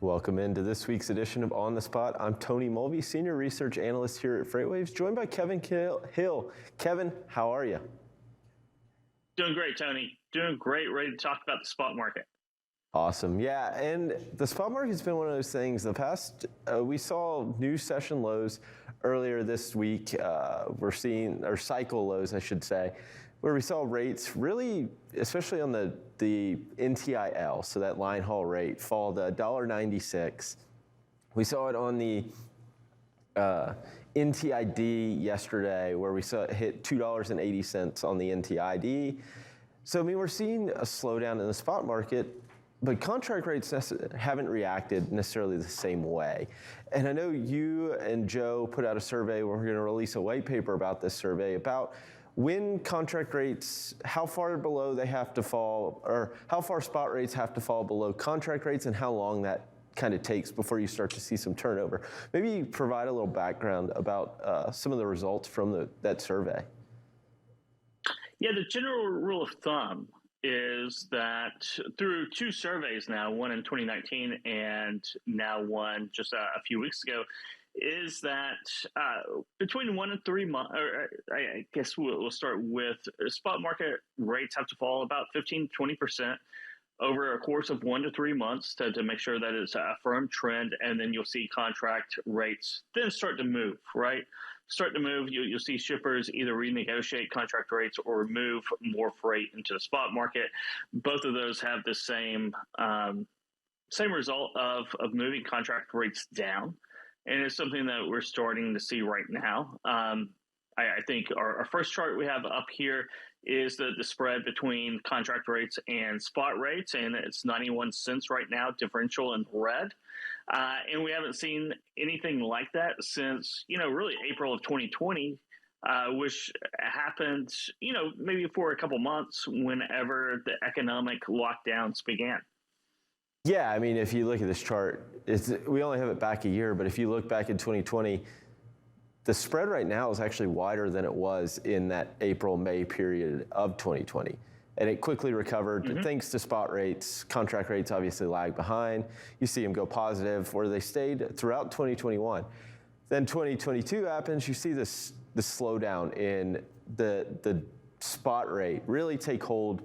Welcome into this week's edition of On the Spot. I'm Tony Mulvey, Senior Research Analyst here at FreightWaves, joined by Kevin Hill. Kevin, how are you? Doing great, Tony. Doing great. Ready to talk about the spot market. Awesome. Yeah, and the spot market's been one of those things. We saw new session lows earlier this week. We're seeing, or cycle lows, I should say, where we saw rates really, especially on the NTIL, so that line haul rate, fall to $1.96. We saw it on the NTID yesterday, where we saw it hit $2.80 on the NTID. So, I mean, we're seeing a slowdown in the spot market, but contract rates haven't reacted necessarily the same way. And I know you and Joe put out a survey where we're going to release a white paper about this survey about when contract rates, how far below they have to fall, or how far spot rates have to fall below contract rates, and how long that kind of takes before you start to see some turnover. Maybe provide a little background about some of the results from that survey. Yeah, the general rule of thumb is that through two surveys now, one in 2019 and now one just a few weeks ago, is that between 1 and 3 months, or I guess we'll start with spot market rates have to fall about 15 to 20% over a course of 1 to 3 months to make sure that it's a firm trend, and then you'll see contract rates then start to move, right? Start to move, you'll see shippers either renegotiate contract rates or move more freight into the spot market. Both of those have the same result of moving contract rates down. And it's something that we're starting to see right now. I think our first chart we have up here is the spread between contract rates and spot rates, and it's 91 cents right now, differential in red. And we haven't seen anything like that since, really April of 2020, which happened, maybe for a couple months whenever the economic lockdowns began. Yeah, I mean, if you look at this chart, we only have it back a year, but if you look back in 2020, the spread right now is actually wider than it was in that April-May period of 2020. And it quickly recovered thanks to spot rates. Contract rates obviously lag behind. You see them go positive where they stayed throughout 2021. Then 2022 happens, you see this slowdown in the spot rate really take hold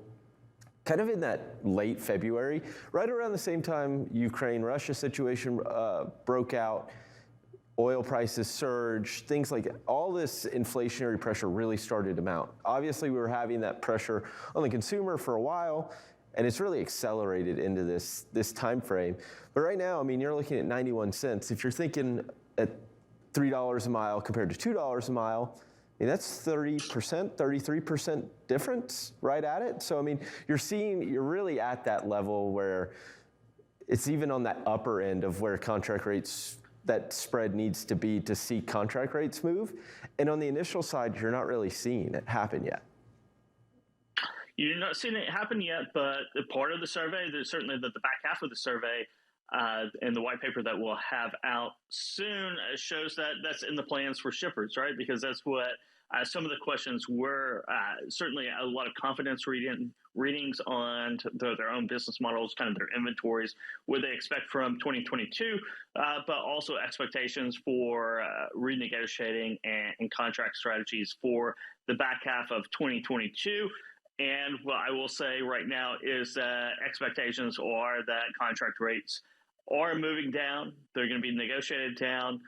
kind of in that late February, right around the same time Ukraine-Russia situation broke out, oil prices surged, things like that. All this inflationary pressure really started to mount. Obviously, we were having that pressure on the consumer for a while, and it's really accelerated into this time frame. But right now, I mean, you're looking at 91 cents. If you're thinking at $3 a mile compared to $2 a mile, I mean, that's 30%, 33% difference right at it. So, I mean, you're really at that level where it's even on that upper end of where contract rates, that spread needs to be to see contract rates move. And on the initial side, you're not really seeing it happen yet. You're not seeing it happen yet, but part of the survey, there's certainly the back half of the survey and the white paper that we'll have out soon shows that that's in the plans for shippers, right? Because that's what some of the questions were. Certainly a lot of confidence readings on their own business models, kind of their inventories, what they expect from 2022, but also expectations for renegotiating and contract strategies for the back half of 2022. And what I will say right now is that expectations are that contract rates are moving down. They're going to be negotiated down.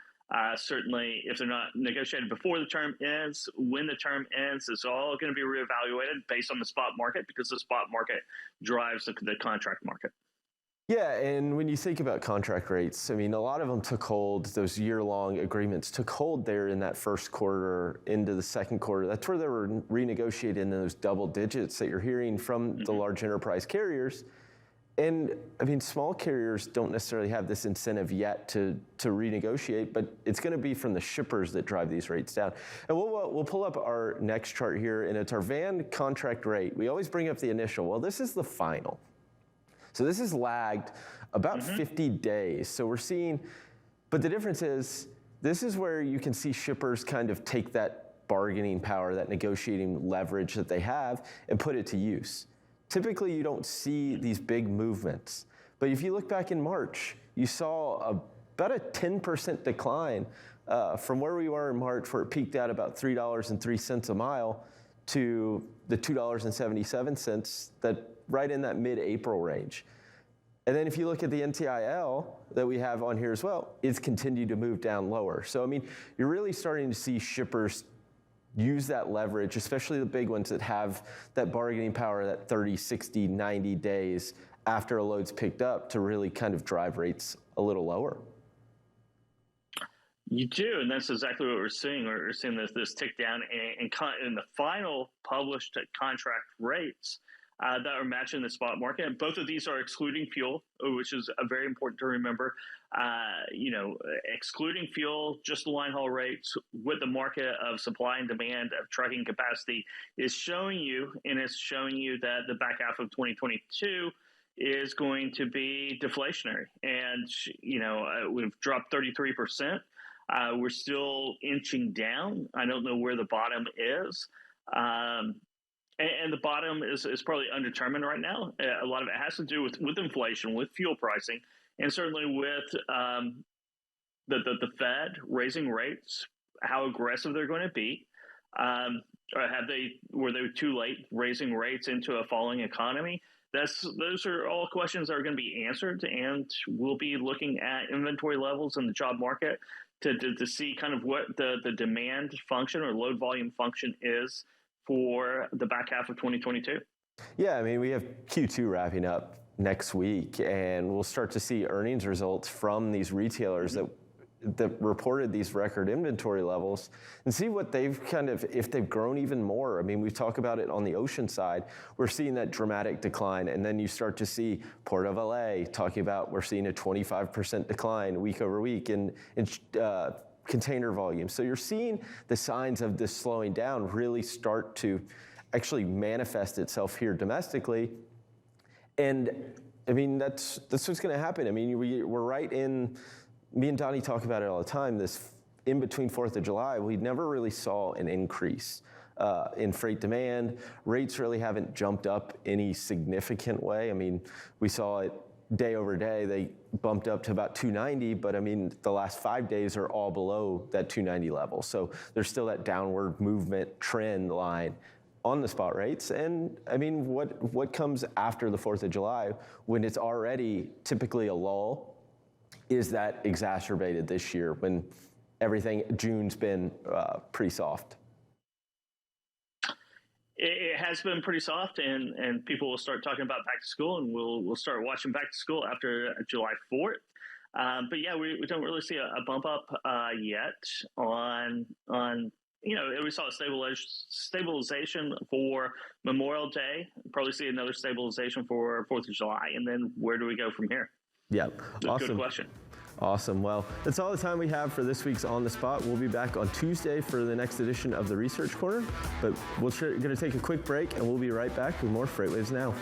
Certainly, if they're not negotiated before the term ends, when the term ends, it's all going to be reevaluated based on the spot market, because the spot market drives the contract market. Yeah, and when you think about contract rates, I mean, a lot of them took hold, those year-long agreements took hold there in that first quarter into the second quarter. That's where they were renegotiated in those double digits that you're hearing from the large enterprise carriers. And I mean, small carriers don't necessarily have this incentive yet to renegotiate, but it's going to be from the shippers that drive these rates down. And we'll pull up our next chart here, and it's our van contract rate. We always bring up the initial. Well, this is the final. So this is lagged about 50 days. So we're seeing, but the difference is, this is where you can see shippers kind of take that bargaining power, that negotiating leverage that they have, and put it to use. Typically, you don't see these big movements. But if you look back in March, you saw about a 10% decline from where we were in March, where it peaked at about $3.03 a mile, to the $2.77 that right in that mid-April range. And then if you look at the NTIL that we have on here as well, it's continued to move down lower. So, I mean, you're really starting to see shippers use that leverage, especially the big ones that have that bargaining power, that 30, 60, 90 days after a load's picked up, to really kind of drive rates a little lower. You do, and that's exactly what we're seeing. We're seeing this tick down in the final published contract rates that are matching the spot market. And both of these are excluding fuel, which is very important to remember. Excluding fuel, just the line haul rates with the market of supply and demand of trucking capacity is showing you, and it's showing you that the back half of 2022 is going to be deflationary. And, we've dropped 33%. We're still inching down. I don't know where the bottom is. And the bottom is probably undetermined right now. A lot of it has to do with inflation, with fuel pricing, and certainly with the Fed raising rates, how aggressive they're going to be. Were they too late raising rates into a falling economy? Those are all questions that are going to be answered, and we'll be looking at inventory levels in the job market to see kind of what the demand function or load volume function is for the back half of 2022. Yeah, I mean, we have Q2 wrapping up next week, and we'll start to see earnings results from these retailers that reported these record inventory levels, and see what they've if they've grown even more. I mean, we talk about it on the ocean side. We're seeing that dramatic decline, and then you start to see Port of LA talking about we're seeing a 25% decline week over week in container volume. So you're seeing the signs of this slowing down really start to actually manifest itself here domestically. And I mean, that's what's going to happen. I mean, we're right in, me and Donnie talk about it all the time, this in between 4th of July, we never really saw an increase in freight demand. Rates really haven't jumped up any significant way. I mean, we saw it day over day, they bumped up to about 290, but I mean, the last 5 days are all below that 290 level. So there's still that downward movement trend line on the spot rates. And I mean, what comes after the 4th of July, when it's already typically a lull, is that exacerbated this year when June's been pretty soft? It has been pretty soft, and people will start talking about back to school, and we'll start watching back to school after July 4th. But yeah, we don't really see a bump up yet on we saw a stabilization for Memorial Day. Probably see another stabilization for 4th of July, and then where do we go from here? Yeah, awesome. Good question. Awesome. Well, that's all the time we have for this week's On the Spot. We'll be back on Tuesday for the next edition of the Research Corner, but we're going to take a quick break, and we'll be right back with more FreightWaves Now.